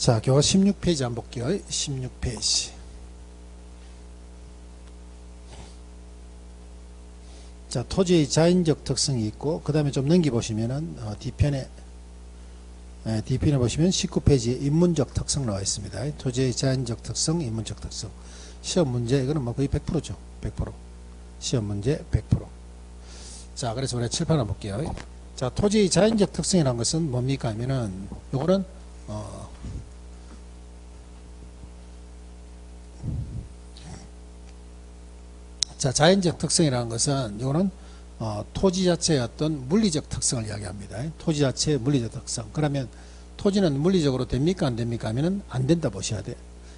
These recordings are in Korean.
자, 교과 16페이지 한번 볼게요. 16페이지. 자, 토지의 자연적 특성이 있고, 그 다음에 좀 넘겨보시면은, 뒤편에 보시면 19페이지에 인문적 특성 나와 있습니다. 토지의 자연적 특성, 인문적 특성. 시험 문제, 이거는 뭐 거의 100%죠. 100%. 시험 문제 100%. 자, 그래서 우리가 칠판 한번 볼게요. 자, 토지의 자연적 특성이라는 것은 뭡니까 하면은, 요거는, 자, 자연적 특성이라는 것은 이거는 토지 자체의 어떤 물리적 특성을 이야기합니다. 토지 자체의 물리적 특성. 그러면 토지는 물리적으로 됩니까 안 됩니까 하면은 안 된다 보셔야 돼.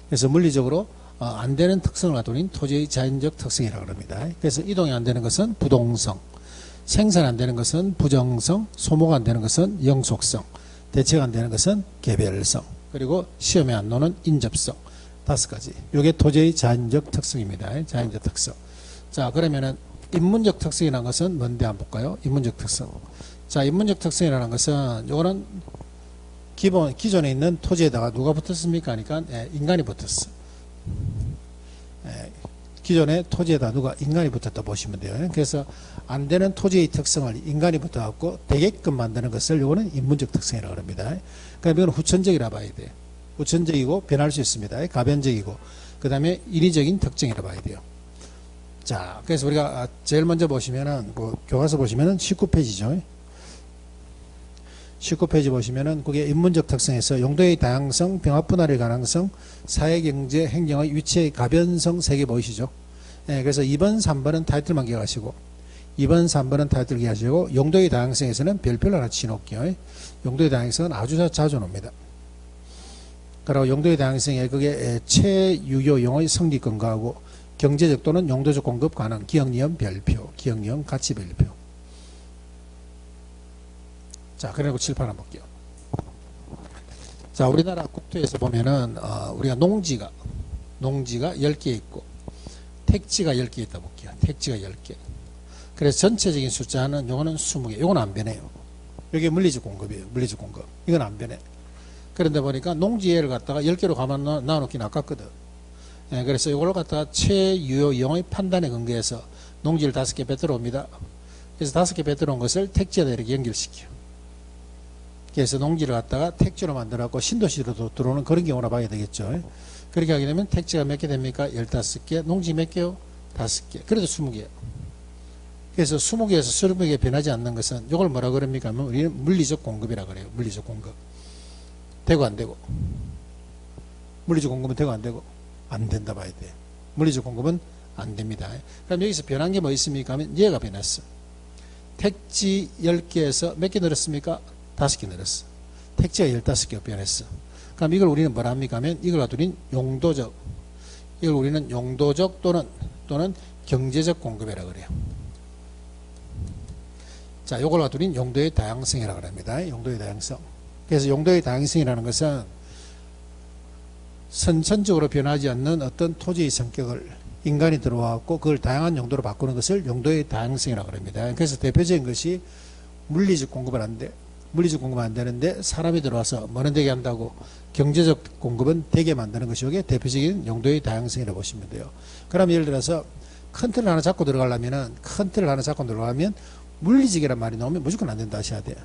그래서 물리적으로 안 되는 특성을 가지고 있는 토지의 자연적 특성이라고 합니다. 그래서 이동이 안 되는 것은 부동성, 생산 안 되는 것은 부정성, 소모가 안 되는 것은 영속성, 대체가 안 되는 것은 개별성, 그리고 시험에 안 나오는 인접성. 5가지. 이게 토지의 자연적 특성입니다. 자연적 특성. 자, 그러면은 인문적 특성이라는 것은 뭔데 한번 볼까요? 인문적 특성. 자, 인문적 특성이라는 것은 요거는 기존에 있는 토지에다가 누가 붙었습니까? 하니까 인간이 붙었어. 기존의 토지에다 누가 인간이 붙었다 보시면 돼요. 그래서 안 되는 토지의 특성을 인간이 붙어갖고 되게끔 만드는 것을 요거는 인문적 특성이라고 합니다. 그러니까 이건 후천적이라 봐야 돼요. 후천적이고 변할 수 있습니다. 가변적이고 그 다음에 인위적인 특징이라 봐야 돼요. 자, 그래서 우리가 제일 먼저 보시면은, 교과서 보시면은 19페이지죠. 19페이지 보시면은, 그게 인문적 특성에서 용도의 다양성, 병합 분할의 가능성, 사회, 경제, 행정의 위치의 가변성 3개 보이시죠? 그래서 2번, 3번은 타이틀만 기억하시고, 2번, 3번은 타이틀 기억하시고, 용도의 다양성에서는 별표를 하나 치놓을게요. 용도의 다양성은 아주 자주 놉니다. 그리고 용도의 다양성에 그게 체유효용의 성립근거하고, 경제적 또는 용도적 공급 가능, 기억리험 별표, 기억리험 가치 별표. 자, 그리고 칠판 한번 볼게요. 자, 우리나라 국토에서 보면은, 우리가 농지가 10개 있고, 택지가 10개 있다 볼게요. 택지가 10개. 그래서 전체적인 숫자는, 요거는 20개. 요건 안 변해요. 이게 물리적 공급이에요. 물리적 공급. 이건 안 변해. 그런데 보니까 농지를 갖다가 10개로 가만 나눠놓긴 아깝거든. 그래서 이걸 갖다가 최유효용의 판단에 근거해서 농지를 5개 뱉들어 옵니다. 그래서 5개 뱉들어 온 것을 택지에다 이렇게 연결시켜요. 그래서 농지를 갖다가 택지로 만들어갖고 신도시로 들어오는 그런 경우라 봐야 되겠죠. 그렇게 하게 되면 택지가 몇 개 됩니까? 15개. 농지 몇 개요? 5개. 그래도 20개. 그래서 20개에서 20개 변하지 않는 것은 이걸 뭐라 그럽니까? 하면 우리는 물리적 공급이라 그래요. 물리적 공급. 되고 안 되고. 물리적 공급은 되고 안 되고. 안 된다 봐야 돼. 물리적 공급은 안 됩니다. 그럼 여기서 변한 게 뭐 있습니까? 하면 얘가 변했어. 택지 10개에서 몇 개 늘었습니까? 5개 늘었어. 택지가 15개 변했어. 그럼 이걸 우리는 뭐라 합니까? 하면 이걸 우리는 용도적, 이걸 우리는 용도적 또는 경제적 공급이라 그래요. 자, 요걸 우리는 용도의 다양성이라고 합니다. 용도의 다양성. 그래서 용도의 다양성이라는 것은 선천적으로 변하지 않는 어떤 토지의 성격을 인간이 들어와갖고 그걸 다양한 용도로 바꾸는 것을 용도의 다양성이라고 합니다. 그래서 대표적인 것이 물리적 공급은 안 돼. 물리적 공급은 안 되는데 사람이 들어와서 뭐는 되게 한다고 경제적 공급은 되게 만드는 것이 이게 대표적인 용도의 다양성이라고 보시면 돼요. 그럼 예를 들어서 큰 틀을 하나 잡고 들어가려면은 큰 틀을 하나 잡고 들어가면 물리적이란 말이 나오면 무조건 안 된다 하셔야 돼요.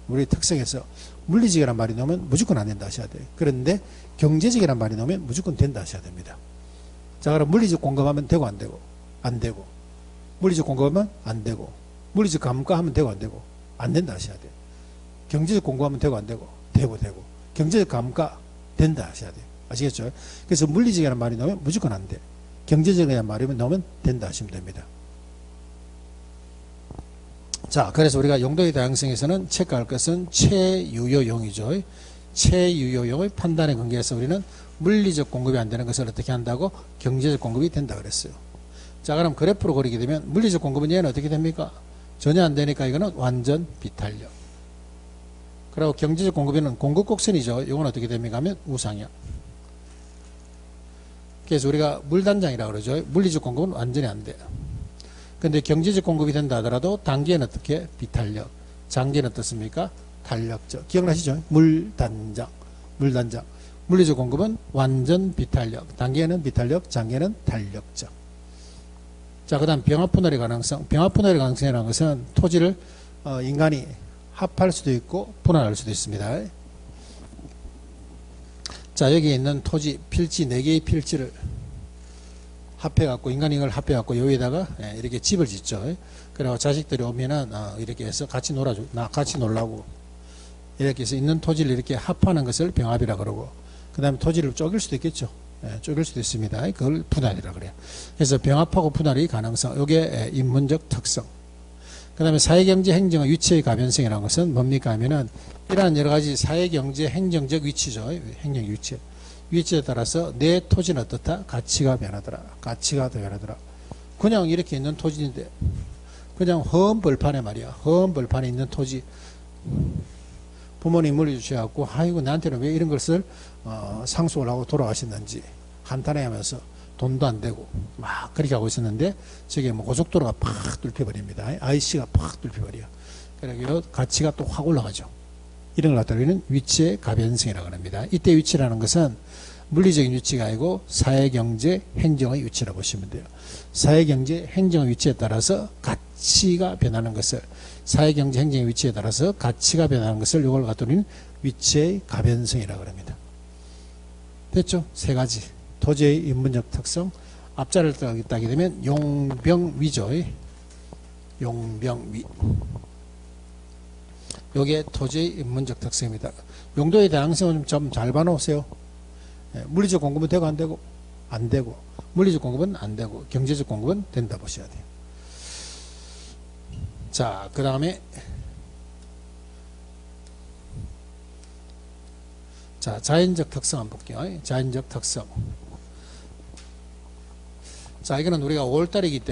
우리 특성에서 물리적이란 말이 나오면 무조건 안 된다 하셔야 돼요. 그런데 경제적이란 말이 나오면 무조건 된다 하셔야 됩니다. 자, 그럼 물리적 공급하면 되고 안 되고 안 되고 물리적 공급하면 안 되고 물리적 감가하면 되고 안 되고 안 된다 하셔야 돼요. 경제적 공급하면 되고 안 되고 되고 경제적 감가 된다 하셔야 돼요. 아시겠죠? 그래서 물리적이란 말이 나오면 무조건 안 돼. 경제적이란 말이 나오면 된다 하시면 됩니다. 자, 그래서 우리가 용도의 다양성에서는 체크할 것은 최유효용이죠. 최유효용의 판단에 근거해서 우리는 물리적 공급이 안 되는 것을 어떻게 한다고? 경제적 공급이 된다 그랬어요. 자, 그럼 그래프로 그리게 되면 물리적 공급은 얘는 어떻게 됩니까? 전혀 안 되니까 이거는 완전 비탄력. 그리고 경제적 공급에는 공급 곡선이죠. 이건 어떻게 됩니까? 하면 우상향. 그래서 우리가 물단장이라고 그러죠. 물리적 공급은 완전히 안 돼요. 근데 경제적 공급이 된다 하더라도 단기에는 어떻게? 비탄력. 장기에는 어떻습니까? 탄력적. 기억나시죠? 물단장. 물단장. 물리적 공급은 완전 비탄력. 단계는 비탄력, 장계는 탄력적. 자, 그 다음 병합 분할의 가능성. 병합 분할의 가능성이라는 것은 토지를 인간이 합할 수도 있고 분할할 수도 있습니다. 자, 여기 있는 토지 필지 4개의 필지를 합해갖고 인간이 이걸 합해갖고 여기다가 이렇게 집을 짓죠. 그리고 자식들이 오면은 이렇게 해서 같이 같이 놀라고 이렇게 해서 있는 토지를 이렇게 합하는 것을 병합이라 그러고, 그 다음에 토지를 쪼갤 수도 있겠죠. 쪼갤 수도 있습니다. 그걸 분할이라 그래요. 그래서 병합하고 분할의 가능성, 이게 인문적 특성. 그 다음에 사회경제 행정의 위치의 가변성이라는 것은 뭡니까 하면은 이러한 여러 가지 사회경제 행정적 위치죠. 행정 위치. 위치에 따라서 내 토지는 어떻다? 가치가 변하더라. 가치가 더 변하더라. 그냥 이렇게 있는 토지인데, 그냥 험한 벌판에 말이야. 험한 벌판에 있는 토지. 부모님 물려주셔갖고, 아이고, 나한테는 왜 이런 것을 상속을 하고 돌아가셨는지 한탄해 하면서 돈도 안 되고 막 그렇게 하고 있었는데, 저게 뭐 고속도로가 팍 뚫혀버립니다. IC가 팍 뚫혀버려. 그래서 가치가 또 확 올라가죠. 이런 걸 갖다 우리는 위치의 가변성이라고 합니다. 이때 위치라는 것은 물리적인 위치가 아니고 사회경제 행정의 위치라고 보시면 돼요. 사회경제 행정의 위치에 따라서 가치가 변하는 것을, 사회경제 행정의 위치에 따라서 가치가 변하는 것을, 이걸 갖다 우리는 위치의 가변성이라고 합니다. 됐죠? 3가지. 토지의 인문적 특성, 앞자를 따게 되면 용병위죠. 용병위. 요게 토지의 인문적 특성입니다. 용도의 다양성은 좀 잘 봐놓으세요. 물리적 공급은 되고 안 되고? 안 되고. 물리적 공급은 안 되고, 경제적 공급은 된다 보셔야 돼요. 자, 그 다음에 자, 자연적 특성 한번 볼게요. 자연적 특성. 자, 이거는 우리가 5월달이기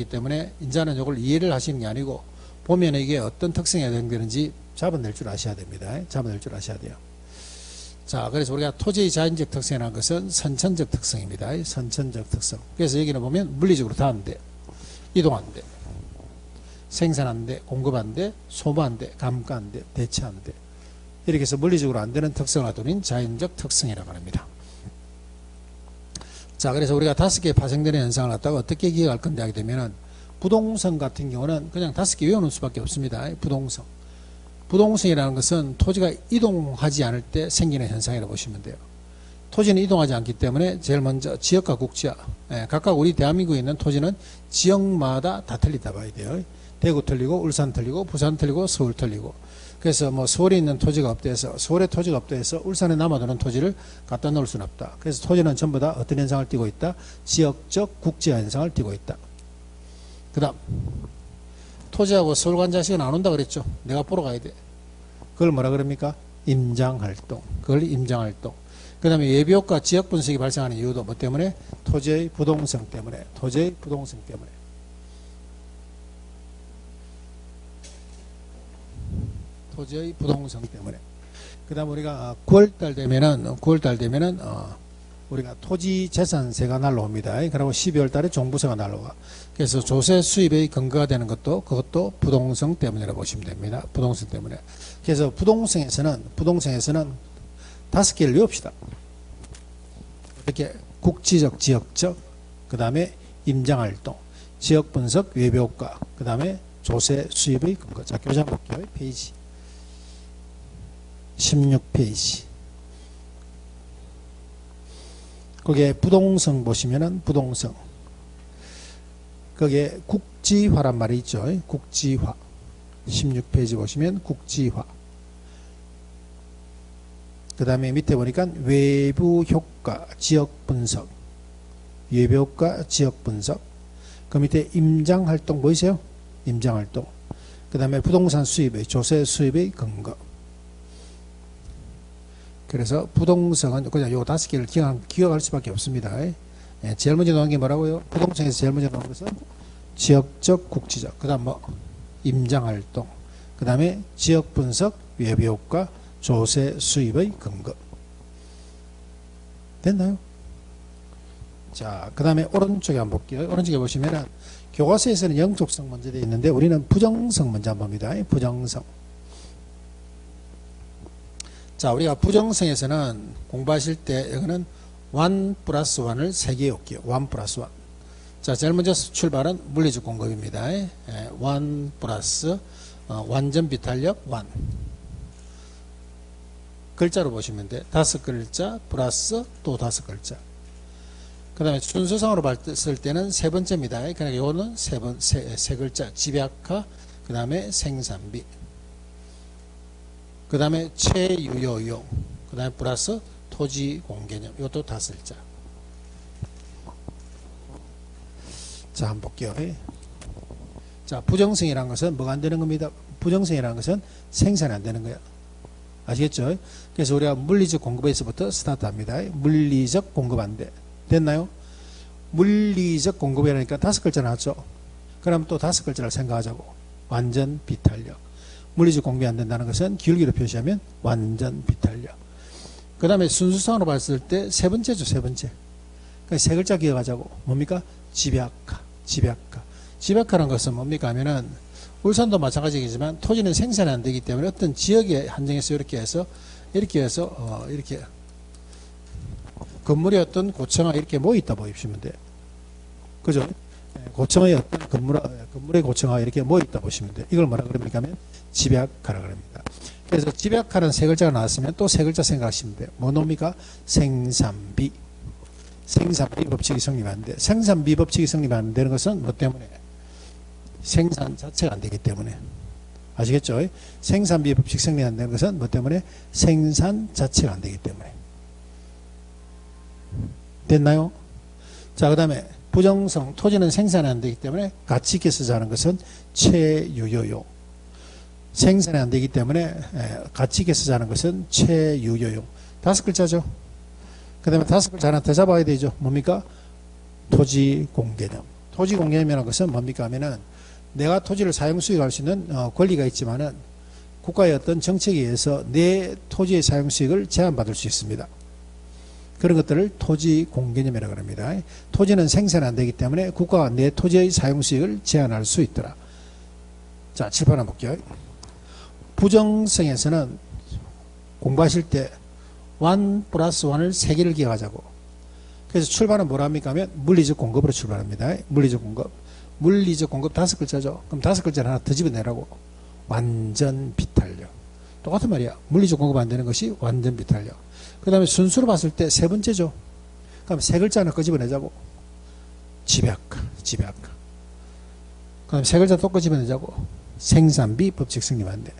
때문에 이제는 이걸 이해를 하시는 게 아니고, 보면 이게 어떤 특성이 해당되는지 잡아낼 줄 아셔야 됩니다. 잡아낼 줄 아셔야 돼요. 자, 그래서 우리가 토지의 자연적 특성이라는 것은 선천적 특성입니다. 선천적 특성. 그래서 여기는 보면 물리적으로 다 안 돼. 이동 안 돼. 생산 안 돼. 공급 안 돼. 소모 안 돼. 감가 안 돼. 대체 안 돼. 이렇게 해서 물리적으로 안 되는 특성을 가진 자연적 특성이라고 합니다. 자, 그래서 우리가 5개의 파생되는 현상을 갖다가 어떻게 기억할 건데 하게 되면은, 부동성 같은 경우는 그냥 5개 외우는 수밖에 없습니다. 부동성. 부동성이라는 것은 토지가 이동하지 않을 때 생기는 현상이라고 보시면 돼요. 토지는 이동하지 않기 때문에 제일 먼저 지역과 국지화. 각각 우리 대한민국에 있는 토지는 지역마다 다 틀리다 봐야 돼요. 대구 틀리고, 울산 틀리고, 부산 틀리고, 서울 틀리고. 그래서 뭐 서울에 있는 토지가 없다 해서, 서울에 토지가 없다 해서 울산에 남아도는 토지를 갖다 놓을 수는 없다. 그래서 토지는 전부 다 어떤 현상을 띠고 있다? 지역적 국지화 현상을 띠고 있다. 그 다음, 토지하고 서울간 자식은 안 온다 그랬죠. 내가 보러 가야 돼. 그걸 뭐라 그럽니까? 임장활동. 그걸 임장활동. 그 다음에 예비효과 지역 분석이 발생하는 이유도 뭐 때문에? 토지의 부동성 때문에. 토지의 부동성 때문에. 토지의 부동성 때문에. 그 다음 우리가 9월달 되면은 우리가 토지 재산세가 날라옵니다. 그리고 12월 달에 종부세가 날라와. 그래서 조세 수입의 근거가 되는 그것도 부동성 때문이라고 보시면 됩니다. 부동성 때문에. 그래서 부동성에서는 5개를 외웁시다. 이렇게 국지적, 지역적, 그 다음에 임장활동, 지역분석, 외부효과, 그 다음에 조세 수입의 근거. 자, 교장 볼게요. 페이지 16페이지. 거기에 부동성 보시면은 부동성. 거기에 국지화란 말이 있죠. 국지화. 16페이지 보시면 국지화. 그 다음에 밑에 보니까 외부 효과, 지역 분석. 외부 효과, 지역 분석. 그 밑에 임장 활동 보이세요? 임장 활동. 그 다음에 부동산 수입의, 조세 수입의 근거. 그래서 부동성은 그냥 요 5개를 기억할 수밖에 없습니다. 제일 먼저 나온 게 뭐라고요? 부동성에서 제일 먼저 나온 것은 지역적, 국지적. 그 다음 뭐 임장활동. 그 다음에 지역분석, 외부효과, 조세 수입의 근거. 됐나요? 자, 그 다음에 오른쪽에 한번 볼게요. 오른쪽에 보시면은 교과서에서는 영속성 먼저 되어 있는데 우리는 부정성 먼저 한번 봅니다. 부정성. 자, 우리가 부정성에서는 공부하실 때 이거는 1 플러스 1을 3개 올게요. 1 플러스 1. 자, 제일 먼저 출발은 물리적 공급입니다. 1 플러스 완전 비탄력 1. 글자로 보시면 돼. 5글자 플러스 또 5글자. 그 다음에 순서상으로 봤을 때는 세 번째입니다. 그러니까 이거는 세 글자. 집약화, 그 다음에 생산비. 그 다음에 체유효용, 그 다음에 플러스 토지 공개념. 이것도 5글자. 자, 한번 볼게요. 자, 부정성이라는 것은 뭐가 안 되는 겁니다. 부정성이라는 것은 생산이 안 되는 거야. 아시겠죠? 그래서 우리가 물리적 공급에서부터 스타트합니다. 물리적 공급 안 돼. 됐나요? 물리적 공급이라니까 5글자 나왔죠? 그럼 또 5글자를 생각하자고. 완전 비탄력. 물리적 공급이 안 된다는 것은 기울기로 표시하면 완전 비탄력. 그 다음에 순수상으로 봤을 때 세 번째죠, 세 번째. 그러니까 세 글자 기억하자고. 뭡니까? 집약화, 집약화. 집약화라는 것은 뭡니까 하면은 울산도 마찬가지겠지만 토지는 생산이 안 되기 때문에 어떤 지역에 한정해서 이렇게 해서 이렇게 건물의 어떤 고층화 이렇게 모여있다 보시면 돼요. 그죠? 고층의 어떤 건물의 고층화 이렇게 모여있다 보시면 돼요. 이걸 뭐라 그럽니까 하면 집약화라 그럽니다. 그래서 집약화는 세 글자가 나왔으면 또 세 글자 생각하시면 돼요. 뭐 놈니까? 생산비. 생산비 법칙이 성립하는데 생산비 법칙이 성립 안 되는 것은 뭐 때문에? 생산 자체가 안 되기 때문에. 아시겠죠? 생산비 법칙 성립 안 되는 것은 뭐 때문에? 생산 자체가 안 되기 때문에. 됐나요? 자, 그 다음에 부정성, 토지는 생산이 안 되기 때문에 가치 있게 쓰자는 것은 체유효용. 생산이 안 되기 때문에 가치 있게 쓰자는 것은 체유효용. 5글자죠. 그 다음에 5글자 하나 더 잡아야 되죠. 뭡니까? 토지 공개념. 토지 공개념이라는 것은 뭡니까 하면은 내가 토지를 사용 수익할 수 있는 권리가 있지만은 국가의 어떤 정책에 의해서 내 토지의 사용 수익을 제한받을 수 있습니다. 그런 것들을 토지 공개념이라고 합니다. 토지는 생산이 안 되기 때문에 국가가 내 토지의 사용 수익을 제한할 수 있더라. 자, 칠판 한번 볼게요. 부정성에서는 공부하실 때 1 플러스 1을 3개를 기억하자고. 그래서 출발은 뭐라 합니까 하면 물리적 공급으로 출발합니다. 물리적 공급. 물리적 공급 5글자죠. 그럼 5글자를 하나 더 집어내라고. 완전 비탄력. 똑같은 말이야. 물리적 공급 안 되는 것이 완전 비탄력. 그 다음에 순수로 봤을 때 세 번째죠. 그럼 세 글자 하나 끄집어내자고. 집약화, 집약화. 그 다음에 세 글자 또 끄집어내자고. 생산비 법칙 성립한대.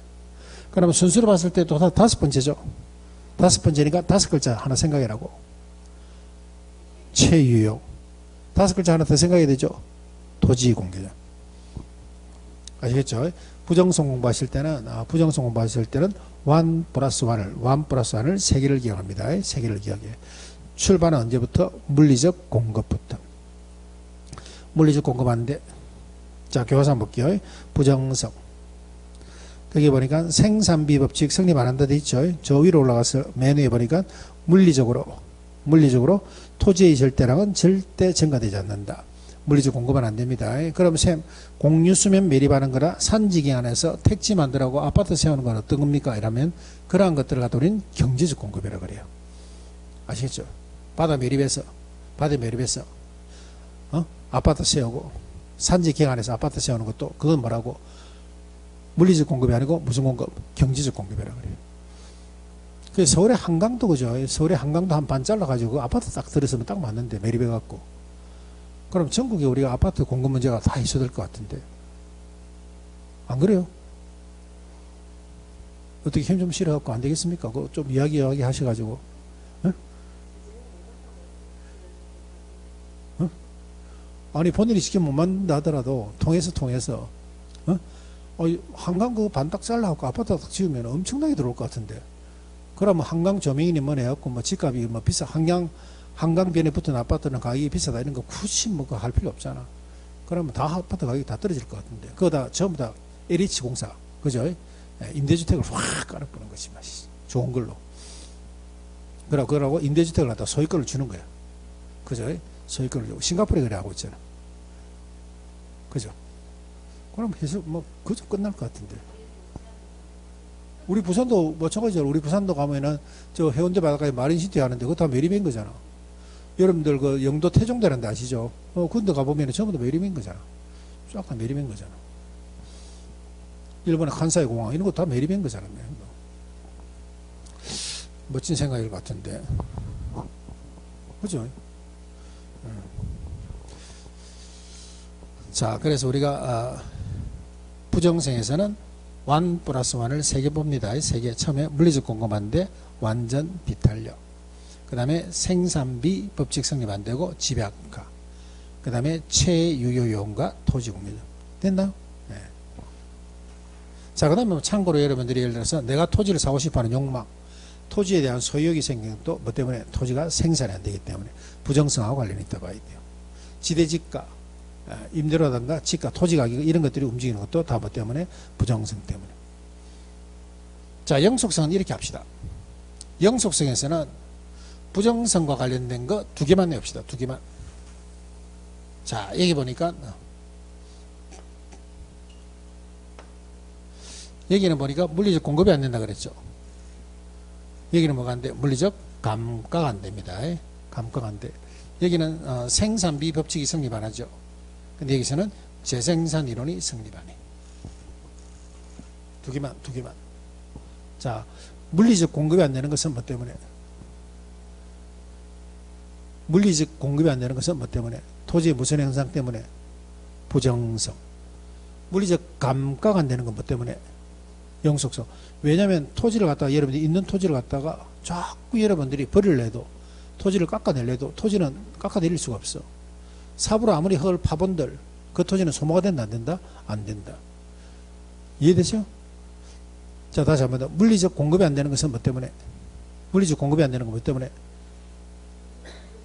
그러면 순수로 봤을 때 또 5번째죠. 5번째니까 5글자 하나 생각해라고. 체유용. 5글자 하나 더 생각해야 되죠. 토지 공개념. 아시겠죠? 부정성 공부하실 때는 1 플러스 1을 3개를 기억합니다. 3개를 기억해. 출발은 언제부터? 물리적 공급부터. 물리적 공급하는데, 자, 교과서 한번 볼게요. 부정성. 거기 보니까 생산비 법칙 성립 안 한다 돼 있죠. 저 위로 올라가서 맨 위에 보니까 물리적으로 토지의 절대량은 절대 증가되지 않는다. 물리적 공급은 안 됩니다. 그럼 공유수면 매립하는 거라 산지기 안에서 택지 만들라고 아파트 세우는 건 어떤 겁니까? 이러면 그러한 것들을 갖다 우리는 경제적 공급이라고 그래요. 아시겠죠? 바다 매립해서 아파트 세우고 산지기 안에서 아파트 세우는 것도 그건 뭐라고? 물리적 공급이 아니고 무슨 공급? 경제적 공급이라고 그래요. 그 서울의 한강도 그죠? 서울의 한강도 한 반 잘라가지고 그 아파트 딱 들었으면 딱 맞는데 매립해갖고. 그럼 전국에 우리가 아파트 공급 문제가 다 있어야 될 것 같은데. 안 그래요? 어떻게 힘 좀 실어갖고 안 되겠습니까? 그거 좀 이야기 하셔가지고. 어? 어? 아니, 본인이 직접 못 만든다 하더라도 통해서 한강 그 반 딱 잘라갖고 아파트 딱 지으면 엄청나게 들어올 것 같은데. 그러면 한강 조명이니 뭐니 해갖고 뭐 집값이 뭐 비싸. 한강변에 붙은 아파트는 가격이 비싸다 이런 거 굳이 뭐 할 필요 없잖아. 그러면 다 아파트 가격이 다 떨어질 것 같은데. 그거 다 전부 다 LH공사. 그죠? 임대주택을 확 깔아보는 것이 맛이 좋은 걸로. 그러고 임대주택을 갖다 소유권을 주는 거야. 그죠? 소유권을 주고. 싱가포르에 그래 하고 있잖아. 그죠? 그럼 해서 뭐 그저 끝날 것 같은데. 우리 부산도 마찬가지잖아. 우리 부산도 가면은 저 해운대 바닷가에 마린 시티 하는데 그거 다 매립인 거잖아. 여러분들 그 영도 태종대라는 데 아시죠? 그런데 가보면 전부 다 매립인 거잖아. 쫙 다 매립인 거잖아. 일본의 칸사이 공항 이런 거 다 매립인 거잖아. 멋진 생각일 것 같은데. 그죠? 자, 그래서 우리가 부정성에서는 1 플러스 1을 3개 봅니다. 3개. 처음에 물리적 공급한데 완전 비탄력. 그 다음에 생산비 법칙 성립 안 되고 집약화. 그 다음에 최유효요원과 토지공유죠. 됐나요? 네. 자, 그 다음에 참고로 여러분들이 예를 들어서 내가 토지를 사고 싶어 하는 욕망, 토지에 대한 소유욕이 생기는 것도 뭐 때문에 토지가 생산이 안 되기 때문에 부정성하고 관련이 있다 봐야 돼요. 지대지가, 임대료라든가 지가, 토지 가격 이런 것들이 움직이는 것도 다 뭐 때문에 부정성 때문에. 자, 영속성은 이렇게 합시다. 영속성에서는 부정성과 관련된 거 2개만 내봅시다. 2개만. 자, 여기 보니까 여기는 보니까 물리적 공급이 안 된다 그랬죠. 여기는 뭐가 안 돼? 물리적 감가가 안 됩니다. 감가가 안 돼. 여기는 생산비 법칙이 성립 안 하죠. 근데 여기서는 재생산 이론이 성립 안 해. 2개만. 자, 물리적 공급이 안 되는 것은 뭐 때문에? 물리적 공급이 안 되는 것은 뭐 때문에? 토지의 무선 현상 때문에? 부정성. 물리적 감가가 안 되는 건 뭐 때문에? 영속성. 왜냐하면 토지를 갖다가 여러분들이 있는 토지를 갖다가 자꾸 여러분들이 벌을 내도 토지를 깎아내려도 토지는 깎아내릴 수가 없어. 삽으로 아무리 흙을 파본들 그 토지는 소모가 된다 안 된다? 안 된다. 이해되죠? 자, 다시 한번 더. 물리적 공급이 안 되는 것은 뭐 때문에? 물리적 공급이 안 되는 건 뭐 때문에?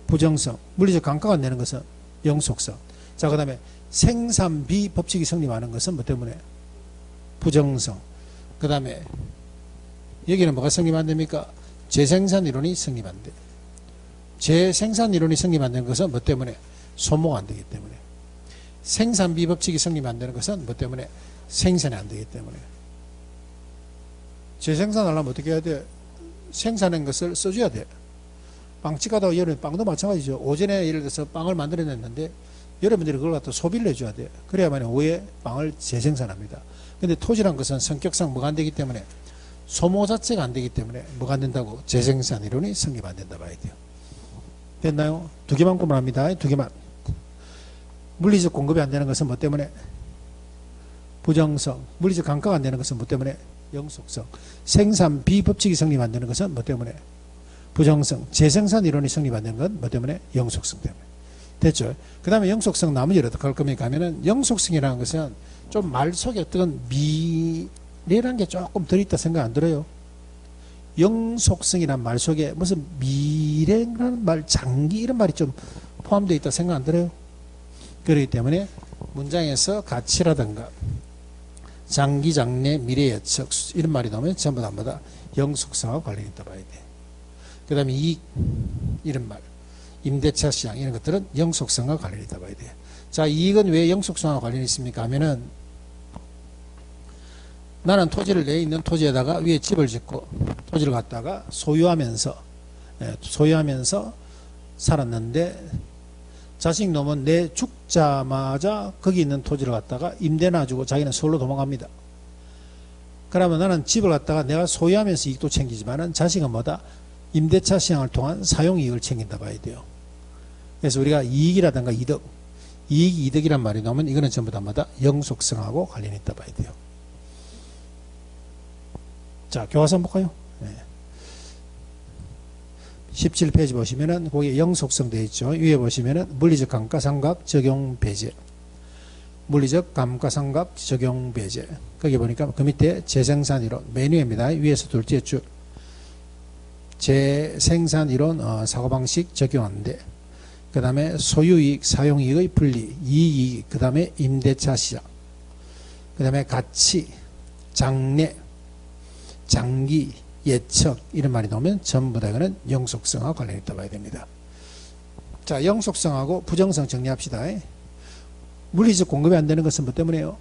부정성. 물리적 감가가 안 되는 것은 영속성. 자, 그 다음에 생산비 법칙이 성립하는 것은 뭐 때문에? 부정성. 그 다음에 여기는 뭐가 성립 안 됩니까? 재생산 이론이 성립 안 돼. 재생산 이론이 성립 안 되는 것은 뭐 때문에? 소모가 안 되기 때문에. 생산비 법칙이 성립 안 되는 것은 뭐 때문에? 생산이 안 되기 때문에. 재생산하려면 어떻게 해야 돼? 생산한 것을 써줘야 돼. 빵집 가다가 여러분 빵도 마찬가지죠. 오전에 예를 들어서 빵을 만들어냈는데 여러분들이 그걸 갖다 소비를 해줘야 돼. 그래야만 오후에 빵을 재생산합니다. 근데 토지란 것은 성격상 뭐가 안 되기 때문에 소모 자체가 안 되기 때문에 뭐가 안 된다고? 재생산 이론이 성립 안 된다 봐야 돼요. 됐나요? 2개만 구분합니다. 2개만. 물리적 공급이 안 되는 것은 뭐 때문에? 부정성. 물리적 감가가 안 되는 것은 뭐 때문에? 영속성. 생산 비법칙이 성립 안 되는 것은 뭐 때문에? 부정성. 재생산 이론이 성립 안 되는 건 뭐 때문에? 영속성 때문에. 됐죠? 그 다음에 영속성 나머지를 어떻게 할 겁니까 하면은 영속성이라는 것은 좀 말 속에 어떤 미래라는 게 조금 들어있다 생각 안 들어요? 영속성이란 말 속에 무슨 미래라는 말, 장기 이런 말이 좀 포함되어 있다 생각 안 들어요? 그렇기 때문에 문장에서 가치라든가 장기, 장래, 미래 예측 이런 말이 나오면 전부 다 영속성하고 관련이 있다 봐야 돼. 그 다음에 이익 이런 말, 임대차 시장 이런 것들은 영속성과 관련이 있다 봐야 돼. 자, 이익은 왜 영속성과 관련이 있습니까 하면은 나는 토지를 내 있는 토지에다가 위에 집을 짓고 토지를 갖다가 소유하면서 살았는데 자식 놈은 내 죽자마자 거기 있는 토지를 갖다가 임대 놔주고 자기는 서울로 도망갑니다. 그러면 나는 집을 갖다가 내가 소유하면서 이익도 챙기지만은 자식은 뭐다? 임대차 시장을 통한 사용이익을 챙긴다 봐야 돼요. 그래서 우리가 이익이라든가 이득, 이익, 이득이란 말이 나오면 이거는 전부 다 뭐다? 영속성하고 관련이 있다 봐야 돼요. 자, 교과서 한번 볼까요? 네. 17페이지 보시면은 거기에 영속성 되어 있죠. 위에 보시면은 물리적 감가상각 적용 배제. 물리적 감가상각 적용 배제. 거기 보니까 그 밑에 재생산 이론 메뉴입니다. 위에서 둘째 줄. 재생산 이론 사고방식 적용하는데 그 다음에 소유이익 사용이익의 분리 이익 그 다음에 임대차 시장 그 다음에 가치 장래 장기 예측 이런 말이 나오면 전부 다 이거는 영속성과 관련이 있다 봐야 됩니다. 자, 영속성하고 부정성 정리합시다. 물리적 공급이 안 되는 것은 뭐 때문에요?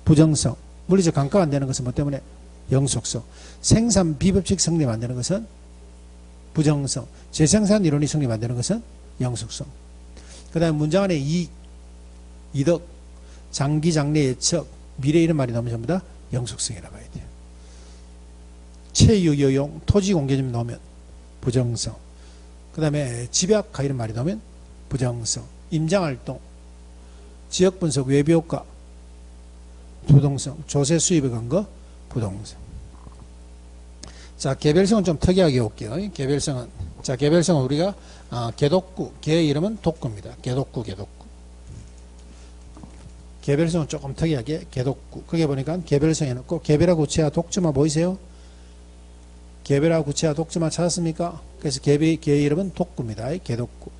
부정성. 물리적 감가가 안 되는 것은 뭐 때문에? 영속성. 생산 비법칙 성립 안 되는 것은 부정성. 재생산 이론이 성립 안 되는 것은 영속성. 그 다음에 문장 안에 이익, 이득, 장기, 장래, 예측, 미래 이런 말이 나오면 전부 다 영속성이라고 봐야 돼요. 체유, 여용, 토지 공개점 나오면 부정성. 그 다음에 집약가 이런 말이 나오면 부정성. 임장활동, 지역분석, 외부효과, 부동성. 조세 수입의 근거, 부동성. 자, 개별성은 좀 특이하게 볼게요. 개별성은, 자, 개별성은 우리가 개독구, 개의 이름은 독구입니다. 개독구, 개독구. 개별성은 조금 특이하게 개독구. 그게 보니까 개별성에 넣고 개별하고 구체화 독점화 보이세요? 개별하고 구체화 독점화 찾았습니까? 그래서 개의 이름은 독구입니다. 개독구.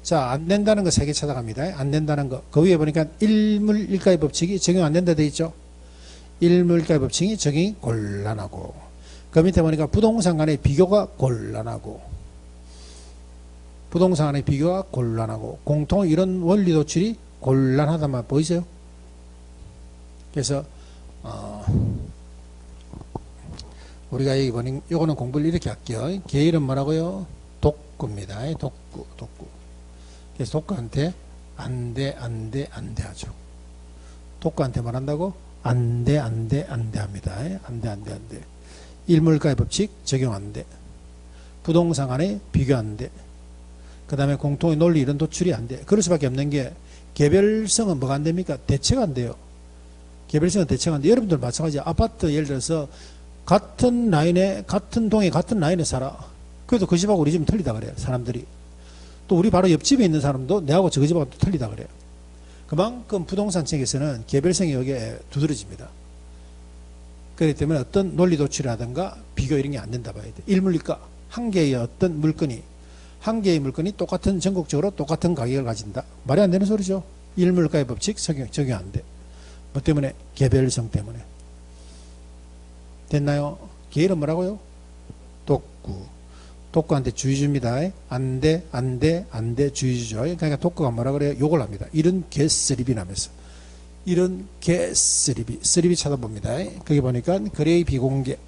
자, 안 된다는 거 3개 찾아갑니다. 안 된다는 거. 그 위에 보니까 일물일가의 법칙이 적용 안 된다 돼 있죠? 일물일가의 법칙이 적용이 곤란하고. 그 밑에 보니까 부동산 간의 비교가 곤란하고. 부동산 간의 비교가 곤란하고. 공통 이런 원리 도출이 곤란하단 말 보이세요? 그래서 우리가 여기 보니 요거는 공부를 이렇게 할게요. 개 이름 뭐라고요? 독구입니다. 독구, 독구. 그래서 독구한테 안 돼, 안 돼, 안 돼 하죠. 독구한테 말한다고? 안 돼, 안 돼, 안 돼 합니다. 안 돼, 안 돼, 안 돼. 일물가의 법칙 적용 안 돼. 부동산 간에 비교 안 돼. 그 다음에 공통의 논리 이런 도출이 안 돼. 그럴 수밖에 없는 게 개별성은 뭐가 안 됩니까? 대체가 안 돼요. 개별성은 대체가 안 돼. 여러분들 마찬가지. 아파트 예를 들어서 같은 라인에, 같은 동에, 같은 라인에 살아. 그래도 그 집하고 우리 집은 틀리다 그래요. 사람들이. 또 우리 바로 옆집에 있는 사람도 내하고 저 집하고 또 틀리다 그래요. 그만큼 부동산 책에서는 개별성이 여기에 두드러집니다. 그렇기 때문에 어떤 논리 도출이라든가 비교 이런 게 안 된다 봐야 돼. 일물일가. 한 개의 어떤 물건이, 한 개의 물건이 똑같은, 전국적으로 똑같은 가격을 가진다. 말이 안 되는 소리죠. 일물가의 법칙 적용 안 돼. 뭐 때문에? 개별성 때문에. 됐나요? 개일은 뭐라고요? 독구. 독구한테 주의 줍니다. 안 돼, 안 돼, 안 돼, 주의 주죠. 그러니까 독구가 뭐라 그래요? 욕을 합니다. 이런 개쓰리비 나면서. 이런 개쓰리비. 쓰리비 찾아봅니다. 거기 보니까 거래의 비공개.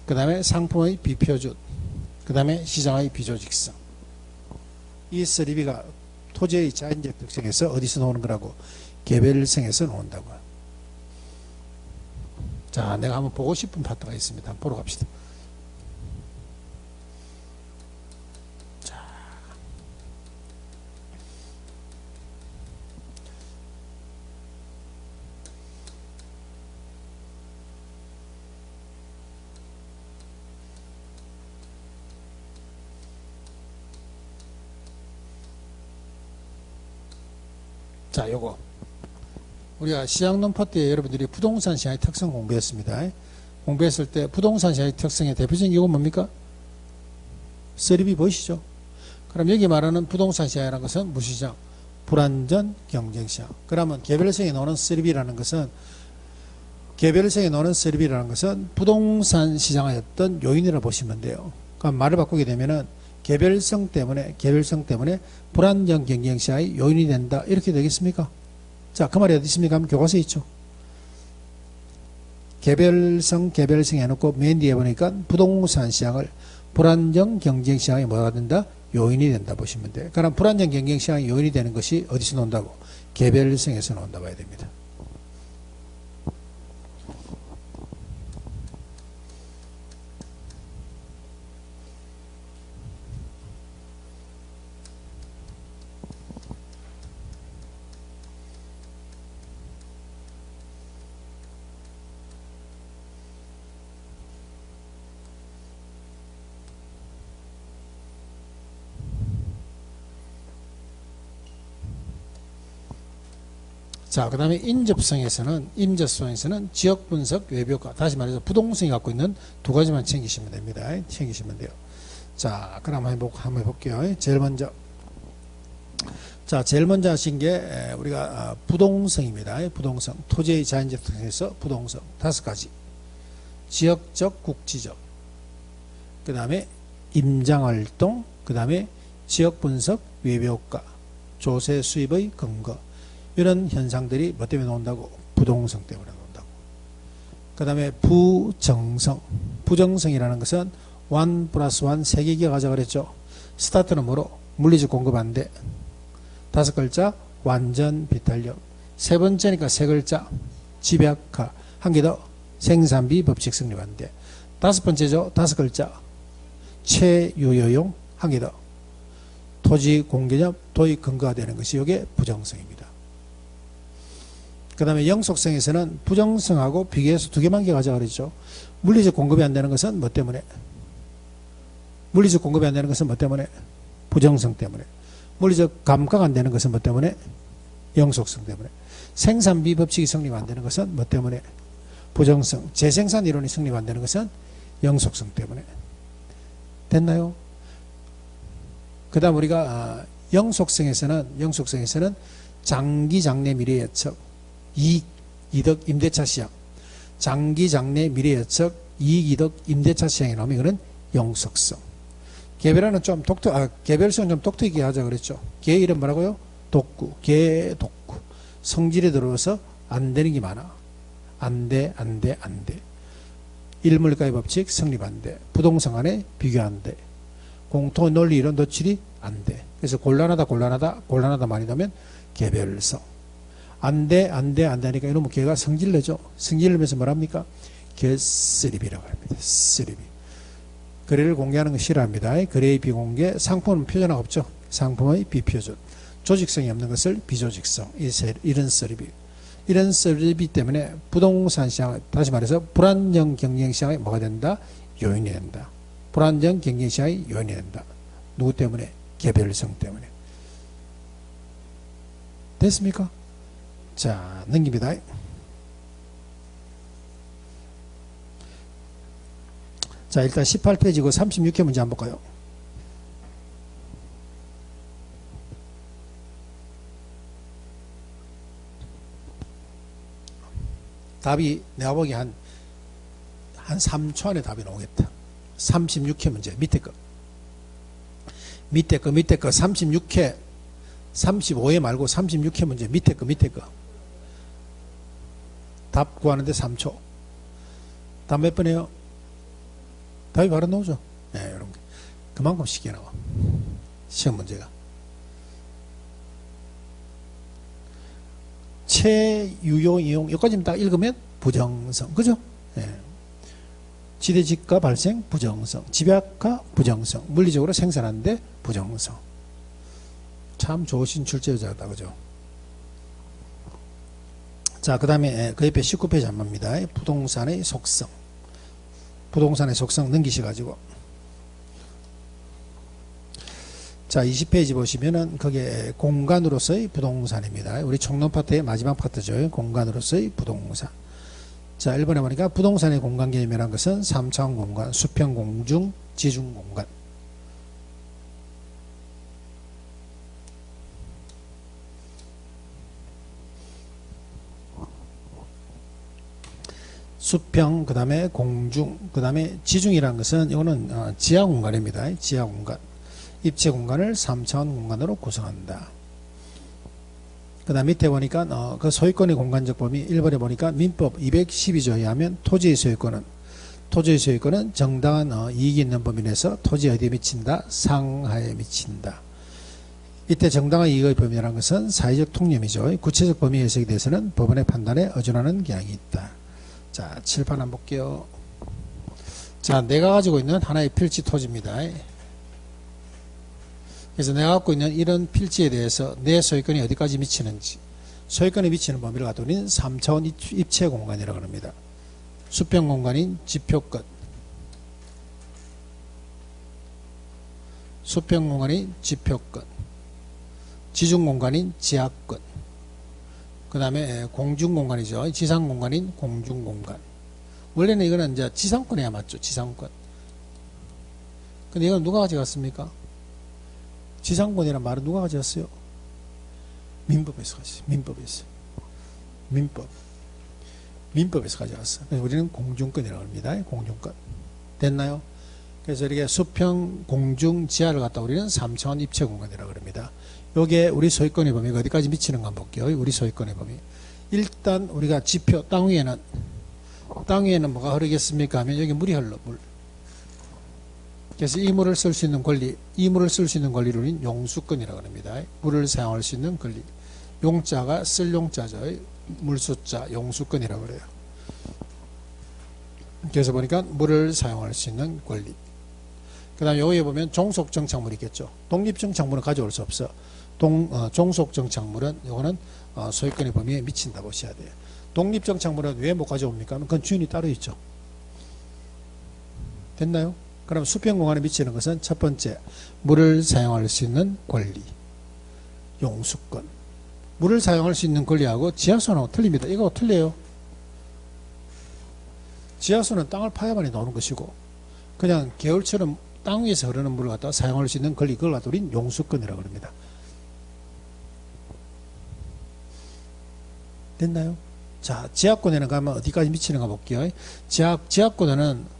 그 다음에 상품의 비표준. 그 다음에 시장의 비조직성. 이 쓰리비가 토지의 자연적 특성에서 어디서 나오는 거라고? 개별성에서 나온다고. 자, 내가 한번 보고 싶은 파트가 있습니다. 한번 보러 갑시다. 자, 요거. 우리가 시장론파 때 여러분들이 부동산 시장의 특성 공부했습니다. 공부했을 때 부동산 시장의 특성의 대표적인 이유가 뭡니까? 쓰리비 보이시죠? 그럼 여기 말하는 부동산 시장이라는 것은 무시장, 불안전 경쟁시장. 그러면 개별성에 나오는 쓰리비라는 것은, 개별성에 나오는 쓰리비라는 것은 부동산 시장의 어떤 요인이라고 보시면 돼요. 그럼 말을 바꾸게 되면은 개별성 때문에 불안정 경쟁시장의 요인이 된다. 이렇게 되겠습니까? 자, 그 말이 어디 있습니까? 교과서에 있죠. 개별성 해놓고 맨 뒤에 보니까 부동산 시장을 불안정 경쟁시장이 뭐가 된다? 요인이 된다 보시면 돼요. 그럼 불안정 경쟁시장의 요인이 되는 것이 어디서 나온다고? 개별성에서 나온다 봐야 됩니다. 자, 그 다음에 인접성에서는 지역 분석, 외부효과, 다시 말해서 부동성이 갖고 있는 두 가지만 챙기시면 됩니다. 챙기시면 돼요. 자, 그럼 한번 해볼게요. 제일 먼저 하신 게 우리가 부동성입니다. 부동성, 토지의 자연적 특성에서 부동성 5가지. 지역적, 국지적, 그 다음에 임장활동, 그 다음에 지역 분석, 외부효과, 조세 수입의 근거. 이런 현상들이 뭐 때문에 나온다고? 부동성 때문에 나온다고. 그 다음에 부정성. 부정성이라는 것은 1 플러스 1 3개기가 가자 그랬죠. 스타트는 뭐로? 물리적 공급 안 돼. 5글자 완전 비탄력. 세 번째니까 세 글자 집약화. 한 개 더 생산비 법칙 성립 안 돼. 5번째죠. 5글자 체유효용. 한 개 더 토지 공개념 도입 근거가 되는 것이 이게 부정성입니다. 그 다음에 영속성에서는 부정성하고 비교해서 2개만 가자 그랬죠. 물리적 공급이 안 되는 것은 뭐 때문에? 물리적 공급이 안 되는 것은 뭐 때문에? 부정성 때문에. 물리적 감가가 안 되는 것은 뭐 때문에? 영속성 때문에. 생산비 법칙이 성립 안 되는 것은 뭐 때문에? 부정성. 재생산 이론이 성립 안 되는 것은 영속성 때문에. 됐나요? 그 다음 우리가 영속성에서는 장기 장래 미래 예측 이익 이득 임대차 시장. 장기 장래 미래 예측 이익 이득 임대차 시장에 나오면 이거는 영속성. 개별화는 좀 개별성은 좀 독특하게 하자 그랬죠. 개 이름 뭐라고요? 독구. 개 독구. 성질에 들어서 안 되는 게 많아. 안 돼. 일물가의 법칙 성립 안 돼. 부동산 간에 비교 안 돼. 공통 논리 이론 도출이 안 돼. 그래서 곤란하다 많이 나오면 개별성. 안 돼 하니까 이러면 개가 성질내죠. 성질내면서 뭐랍니까? 개쓰리비라고 합니다. 쓰리비. 거래를 공개하는 거 싫어합니다. 거래의 비공개. 상품은 표준화가 없죠. 상품의 비표준. 조직성이 없는 것을 비조직성. 이런 쓰리비. 이런 쓰리비 때문에 부동산 시장, 다시 말해서 불안정 경쟁 시장이 뭐가 된다? 요인이 된다. 불안정 경쟁 시장이 요인이 된다. 누구 때문에? 개별성 때문에. 됐습니까? 자, 넘깁니다. 자, 일단 18페이지고 36회 문제 한번 볼까요? 답이 내가 보기 한 3초 안에 답이 나오겠다. 36회 문제 밑에 거 36회 35회 말고 36회 문제 밑에 거 답 구하는데 3초. 답 몇 번이에요? 답이 바로 나오죠. 네, 이런 게 그만큼 쉽게 나와. 시험 문제가. 체유효 이용 여기까지 딱 읽으면 부정성. 그죠? 네. 지대지가 발생 부정성. 집약화 부정성. 물리적으로 생산하는데 부정성. 참 좋으신 출제자다. 그죠? 자, 그 다음에 그 옆에 19페이지 한 번입니다. 부동산의 속성. 부동산의 속성 넘기셔가지고. 자, 20페이지 보시면은 그게 공간으로서의 부동산입니다. 우리 총론 파트의 마지막 파트죠. 공간으로서의 부동산. 자, 1번에 보니까 부동산의 공간 개념이라는 것은 3차원 공간, 수평 공중, 지중 공간. 수평, 그 다음에 공중, 그 다음에 지중이라는 것은 이거는 지하 공간입니다. 지하 공간. 입체 공간을 3차원 공간으로 구성한다. 그 다음 밑에 보니까 그 소유권의 공간적 범위 1번에 보니까 민법 212조에 의하면 토지의 소유권은 정당한 이익이 있는 범위 내에서 토지에 어디에 미친다? 상하에 미친다. 이때 정당한 이익의 범위라는 것은 사회적 통념이죠. 구체적 범위 해석에 대해서는 법원의 판단에 의존하는 경향이 있다. 자, 칠판 한번 볼게요. 자, 내가 가지고 있는 하나의 필지 토지입니다. 그래서 내가 갖고 있는 이런 필지에 대해서 내 소유권이 어디까지 미치는지, 소유권에 미치는 범위를 가지고 있는 3차원 입체 공간이라고 합니다. 수평 공간인 지표끝, 수평 공간인 지표끝, 지중 공간인 지하끝, 그 다음에 공중 공간이죠. 지상 공간인 공중 공간. 원래는 이거는 이제 지상권이야 맞죠? 지상권. 근데 이건 누가 가져갔습니까? 지상권이란 말은 누가 가져갔어요? 민법에서 가져갔어요. 민법에서 가져갔어. 그래서 우리는 공중권이라고 합니다. 공중권. 됐나요? 그래서 이렇게 수평, 공중, 지하를 갖다 우리는 3차원 입체 공간이라고 합니다. 요게 우리 소유권의 범위가 어디까지 미치는가 한번 볼게요. 우리 소유권의 범위. 일단 우리가 지표 땅 위에는 땅 위에는 뭐가 흐르겠습니까 하면 여기 물이 흘러, 물. 그래서 이 물을 쓸 수 있는 권리, 이 물을 쓸 수 있는 권리를 우리는 용수권이라고 합니다. 물을 사용할 수 있는 권리. 용자가 쓸 용자죠. 물수자, 용수권이라고 그래요. 그래서 보니까 물을 사용할 수 있는 권리. 그 다음에 여기에 보면 종속정착물이 있겠죠. 독립정착물은 가져올 수 없어. 종속정착물은 요거는 소유권의 범위에 미친다 보셔야 돼요. 독립정착물은 왜 못 가져옵니까? 그건 주인이 따로 있죠. 됐나요? 그럼 수평공간에 미치는 것은 첫 번째, 물을 사용할 수 있는 권리, 용수권. 물을 사용할 수 있는 권리하고 지하수는 틀립니다. 이거 틀려요. 지하수는 땅을 파야만이 나오는 것이고, 그냥 개울처럼 땅 위에서 흐르는 물을 갖다 사용할 수 있는 권리, 그걸 갖다 우린 용수권이라고 합니다. 됐나요? 자, 지하권에는 가면 어디까지 미치는가 볼게요. 지하권에는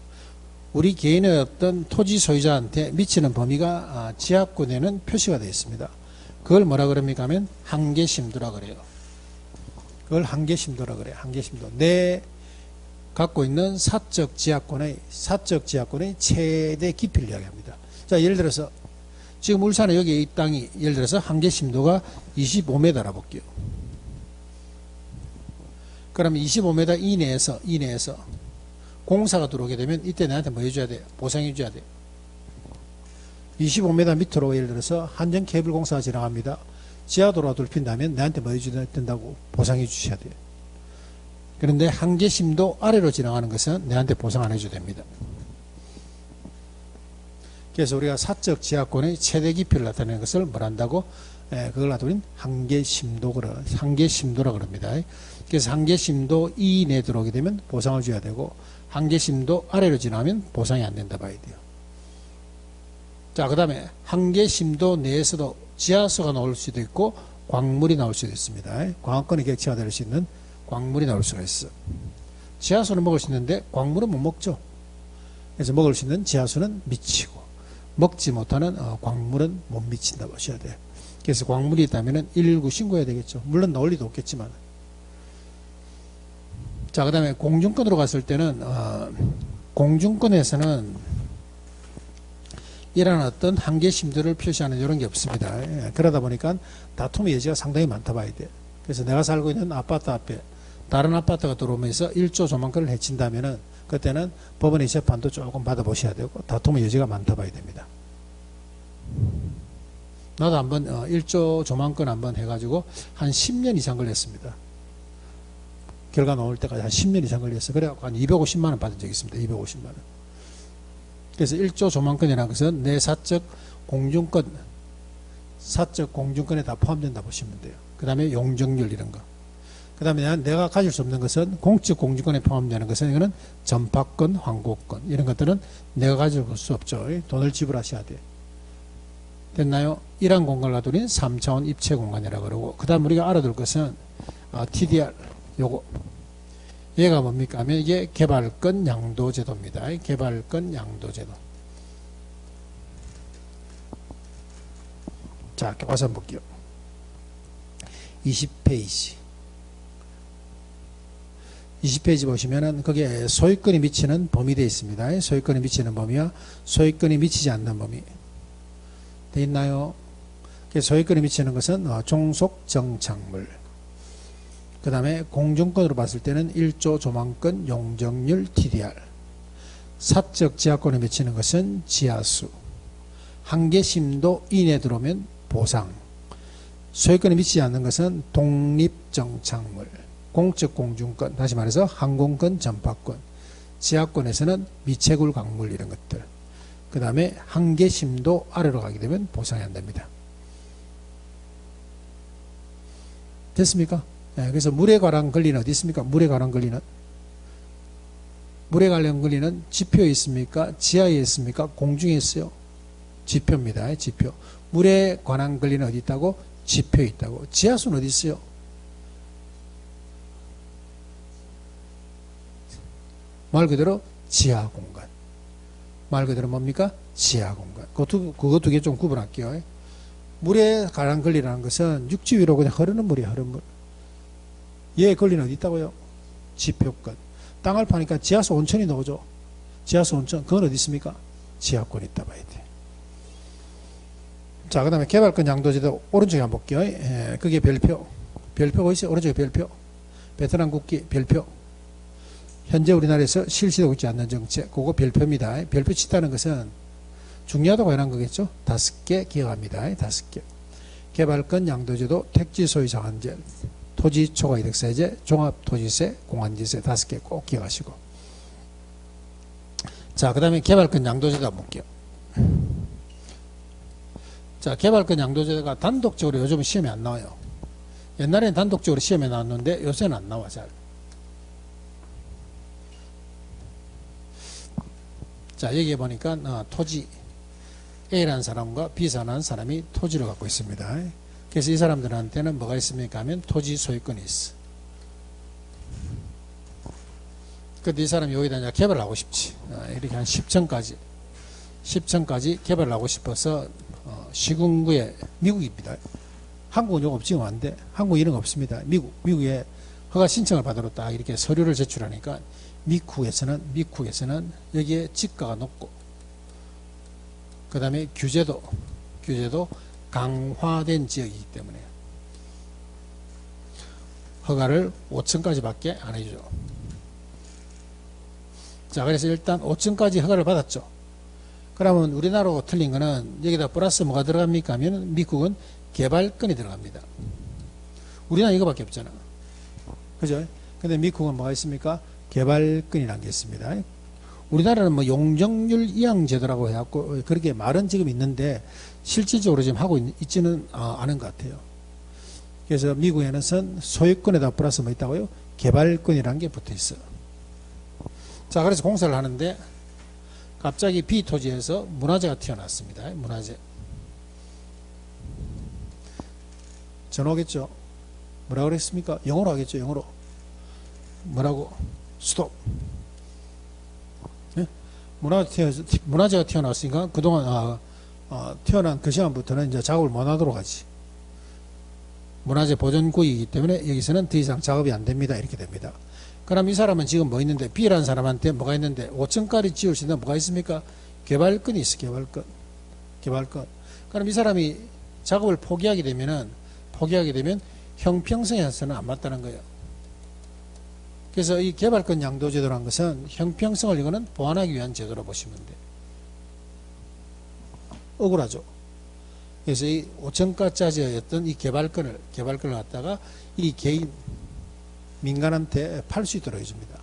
우리 개인의 어떤 토지 소유자한테 미치는 범위가 지하권에는 표시가 되어 있습니다. 그걸 뭐라 그럽니까 하면 한계심도라 그래요. 그걸 한계심도라 그래요. 한계심도. 내 갖고 있는 사적 지하권의 최대 깊이를 이야기합니다. 자, 예를 들어서 지금 울산에 여기 이 땅이 예를 들어서 한계심도가 25m라 볼게요. 그러면 25m 이내에서 공사가 들어오게 되면 이때 나한테 뭐 해줘야 돼? 보상해 줘야 돼. 25m 밑으로 예를 들어서 한전 케이블 공사가 지나갑니다. 지하도로가 돌핀다면 나한테 뭐 해줘야 된다고? 보상해 주셔야 돼요. 그런데 한계심도 아래로 지나가는 것은 내한테 보상 안 해줘도 됩니다. 그래서 우리가 사적 지하권의 최대 깊이를 나타내는 것을 뭘 한다고? 그걸 나타내는 한계심도라 그럽니다. 그래서 한계심도 이내에 들어오게 되면 보상을 줘야 되고, 한계심도 아래로 지나면 보상이 안 된다 봐야 돼요. 자, 그 다음에 한계심도 내에서도 지하수가 나올 수도 있고 광물이 나올 수도 있습니다. 광합권의 객체가 될 수 있는 광물이 나올 수가 있어. 지하수는 먹을 수 있는데 광물은 못 먹죠. 그래서 먹을 수 있는 지하수는 미치고 먹지 못하는 광물은 못 미친다 보셔야 돼요. 그래서 광물이 있다면 119 신고해야 되겠죠. 물론 나올 리도 없겠지만. 자, 그 다음에 공중권으로 갔을 때는 공중권에서는 이런 어떤 한계심도를 표시하는 이런 게 없습니다. 그러다 보니까 다툼의 여지가 상당히 많다 봐야 돼요. 그래서 내가 살고 있는 아파트 앞에 다른 아파트가 들어오면서 1조 조망권을 해친다면은 그때는 법원의 재판도 조금 받아보셔야 되고 다툼의 여지가 많다 봐야 됩니다. 나도 한번 1조 조망권 한번 해가지고 한 10년 이상 걸렸습니다. 결과 나올 때까지 한 10년 이상 걸렸어요. 그래갖고 한 250만 원 받은 적이 있습니다. 250만 원. 그래서 1조 조망권이라는 것은 내 사적 공중권에 다 포함된다 보시면 돼요. 그 다음에 용적률 이런 거. 그 다음에 내가 가질 수 없는 것은 공적 공중권에 포함되는 것은 이거는 전파권, 환고권 이런 것들은 내가 가질 수 없죠. 돈을 지불하셔야 돼요. 됐나요? 이러한 공간을 가도 우리는 3차원 입체 공간이라고 그러고, 그 다음 우리가 알아둘 것은 TDR 요거 얘가 뭡니까 하면 이게 개발권 양도제도입니다. 개발권 양도제도. 자, 와서 한번 볼게요. 20페이지 보시면은 거기에 소유권이 미치는 범위 되어 있습니다. 소유권이 미치는 범위와 소유권이 미치지 않는 범위 되어 있나요? 소유권이 미치는 것은 종속정착물, 그 다음에 공중권으로 봤을 때는 1조 조망권, 용적률, TDR, 사적 지하권에 미치는 것은 지하수, 한계심도 이내에 들어오면 보상, 소유권에 미치지 않는 것은 독립정착물, 공적 공중권, 다시 말해서 항공권, 전파권, 지하권에서는 미채굴 광물 이런 것들, 그 다음에 한계심도 아래로 가게 되면 보상이 안 됩니다. 됐습니까? 네, 그래서 물에 관한 권리는 어디 있습니까? 물에 관한 권리는 지표에 있습니까? 지하에 있습니까? 공중에 있어요? 지표입니다. 지표. 물에 관한 권리는 어디 있다고? 지표에 있다고. 지하수는 어디 있어요? 말 그대로 지하 공간. 말 그대로 뭡니까? 지하 공간. 그거 두 개 좀 구분할게요. 물에 관한 권리라는 것은 육지 위로 그냥 흐르는 물이에요. 흐르는 물. 얘의 권리는 어디 있다고요? 지표권. 땅을 파니까 지하수 온천이 나오죠. 지하수 온천. 그건 어디 있습니까? 지하권이 있다 봐야 돼. 자, 그 다음에 개발권 양도제도 오른쪽에 한번 볼게요. 그게 별표. 별표가 있어요. 오른쪽에 별표. 베트남 국기 별표. 현재 우리나라에서 실시되고 있지 않는 정책. 그거 별표입니다. 별표 치다는 것은 중요하다고 해놓은 거겠죠. 5개 기억합니다. 5개. 개발권 양도제도, 택지 소유 상한제, 토지 초과이득세제, 종합토지세, 공환지세 5개 꼭 기억하시고. 자, 그 다음에 개발권 양도제도 한번 볼게요. 자, 개발권 양도제도가 단독적으로 요즘 시험에 안 나와요. 옛날에는 단독적으로 시험에 나왔는데 요새는 안 나와 잘. 자, 여기에 보니까 토지 A라는 사람과 B라는 사람이 토지를 갖고 있습니다. 그래서 이 사람들한테는 뭐가 있습니까 하면 토지 소유권이 있어. 근데 이 사람이 여기다 이제 개발을 하고 싶지. 이렇게 한 10층까지 개발을 하고 싶어서 시군구에, 미국입니다. 한국은 요거 지금 안 돼. 한국 이런 거 없습니다. 미국에 허가 신청을 받으러 딱 이렇게 서류를 제출하니까 미국에서는 여기에 지가가 높고, 그 다음에 규제도 강화된 지역이기 때문에 허가를 5층까지 밖에 안 해주죠. 자, 그래서 일단 5층까지 허가를 받았죠. 그러면 우리나라하고 틀린 거는 여기다 플러스 뭐가 들어갑니까 하면 미국은 개발권이 들어갑니다. 우리나라 이거밖에 없잖아. 그죠? 근데 미국은 뭐가 있습니까? 개발권이라는 게 있습니다. 우리나라는 뭐 용적률 이양 제도라고 해갖고 그렇게 말은 지금 있는데 실질적으로 지금 하고 있지는 않은 것 같아요. 그래서 미국에는 소유권에다 플러스 뭐 있다고요? 개발권이라는 게 붙어 있어. 자, 그래서 공사를 하는데 갑자기 B 토지에서 문화재가 튀어나왔습니다. 문화재. 전화 오겠죠? 뭐라고 그랬습니까? 영어로 하겠죠, 영어로. 뭐라고? 스톱. 네? 문화재가 튀어나왔으니까 그동안, 태어난 그 시간부터는 이제 작업을 못 하도록 하지. 문화재 보존구역이기 때문에 여기서는 더 이상 작업이 안 됩니다. 이렇게 됩니다. 그럼 이 사람은 지금 뭐 있는데, B라는 사람한테 뭐가 있는데, 5층까지 지을 수 있는 뭐가 있습니까? 개발권이 있어, 개발권. 그럼 이 사람이 작업을 포기하게 되면 형평성에서는 안 맞다는 거예요. 그래서 이 개발권 양도제도라는 것은 형평성을 이거는 보완하기 위한 제도로 보시면 돼요. 억울하죠. 그래서 이 5층까지였던 이 개발권을 갖다가 이 개인, 민간한테 팔 수 있도록 해줍니다.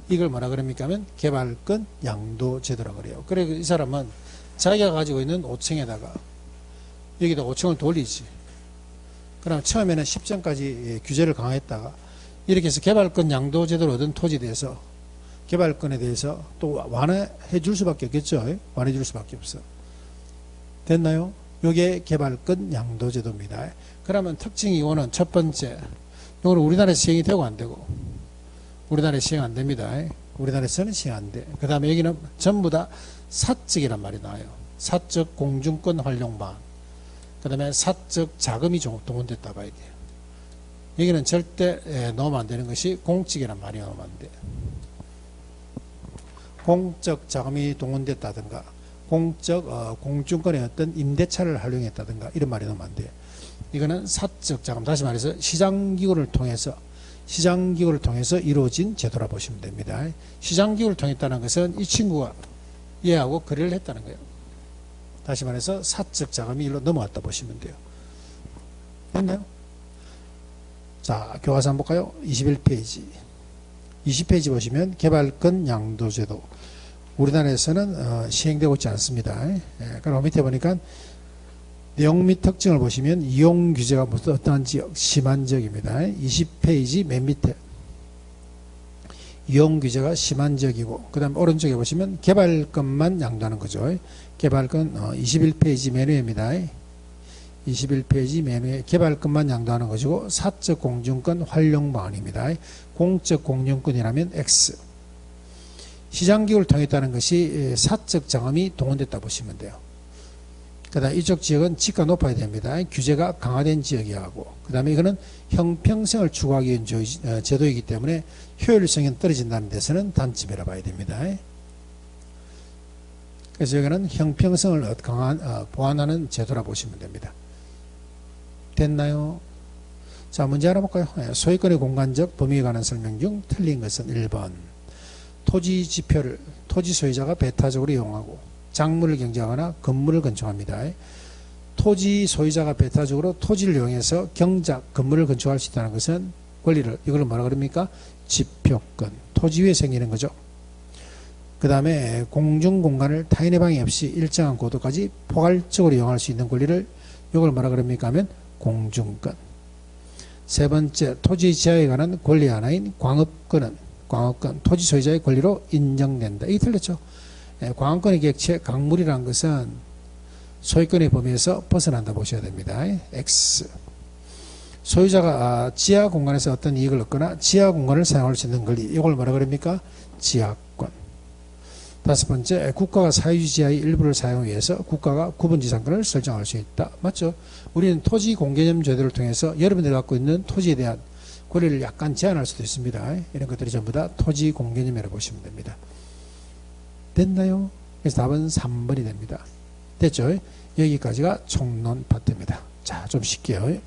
이걸 뭐라 그럽니까 하면 개발권 양도제도라고 그래요. 그래 이 사람은 자기가 가지고 있는 5층에다가 여기다 5층을 돌리지. 그럼 처음에는 10층까지 규제를 강화했다가 이렇게 해서 개발권 양도제도를 얻은 토지에 대해서 개발권에 대해서 또 완화해 줄 수밖에 없겠죠. 완화해 줄 수밖에 없어. 됐나요? 이게 개발권 양도제도입니다. 그러면 특징 2호는 첫 번째, 이거는 우리나라에서 시행이 되고 안 되고, 우리나라에 시행 안 됩니다. 우리나라에서는 시행 안 돼. 그 다음에 여기는 전부 다 사적이란 말이 나와요. 사적 공중권 활용 방안. 그 다음에 사적 자금이 동원됐다 봐야 돼요. 여기는 절대 넣으면 안 되는 것이 공적이란 말이 넣으면 안 돼. 공적 자금이 동원됐다든가, 공중권의 어떤 임대차를 활용했다든가, 이런 말이 넣으면 안 돼요. 이거는 사적 자금, 다시 말해서 시장기구를 통해서 이루어진 제도라 보시면 됩니다. 시장기구를 통했다는 것은 이 친구가 얘하고 거래를 했다는 거예요. 다시 말해서 사적 자금이 일로 넘어왔다 보시면 돼요. 됐나요? 자, 교과서 한번 볼까요? 21페이지. 20페이지 보시면 개발권 양도제도. 우리나라에서는 시행되고 있지 않습니다. 그럼 밑에 보니까 내용 및 특징을 보시면 이용 규제가 어떠한 지역, 심한 지역입니다. 20페이지 맨 밑에 이용 규제가 심한 지역이고, 그 다음 오른쪽에 보시면 개발권만 양도하는 거죠. 개발권 21페이지 맨 위입니다. 21페이지 맨 위에 개발권만 양도하는 것이고, 사적 공중권 활용 방안입니다. 공적 공중권이라면 X. 시장기구를 통했다는 것이 사적 자금이 동원됐다 보시면 돼요. 그다음 이쪽 지역은 지가 높아야 됩니다. 규제가 강화된 지역이야 하고, 그다음에 이거는 형평성을 추구하기 위한 제도이기 때문에 효율성이 떨어진다는 데서는 단점이라 봐야 됩니다. 그래서 여기는 형평성을 보완하는 제도라 보시면 됩니다. 됐나요? 자, 문제 하나 볼까요? 소유권의 공간적 범위에 관한 설명 중 틀린 것은 1번. 토지 지표를 토지 소유자가 배타적으로 이용하고 작물을 경작하거나 건물을 건축합니다. 토지 소유자가 배타적으로 토지를 이용해서 경작, 건물을 건축할 수 있다는 것은 권리를, 이걸 뭐라 그럽니까? 지표권, 토지 위에 생기는 거죠. 그 다음에 공중공간을 타인의 방해 없이 일정한 고도까지 포괄적으로 이용할 수 있는 권리를, 이걸 뭐라 그럽니까 하면 공중권. 세 번째, 토지 지하에 관한 권리 하나인 광업권은 토지 소유자의 권리로 인정된다. 이게 틀렸죠. 광업권의 객체 강물이라는 것은 소유권의 범위에서 벗어난다 보셔야 됩니다. X. 소유자가 지하 공간에서 어떤 이익을 얻거나 지하 공간을 사용할 수 있는 권리, 이걸 뭐라 그럽니까? 지하권. 다섯 번째, 국가가 사유지 지하의 일부를 사용하기 위해서 국가가 구분지상권을 설정할 수 있다. 맞죠? 우리는 토지 공개념 제도를 통해서 여러분들이 갖고 있는 토지에 대한 권리를 약간 제한할 수도 있습니다. 이런 것들이 전부 다 토지 공개념이라고 보시면 됩니다. 됐나요? 그래서 답은 3번이 됩니다. 됐죠? 여기까지가 총론 파트입니다. 자, 좀 쉴게요.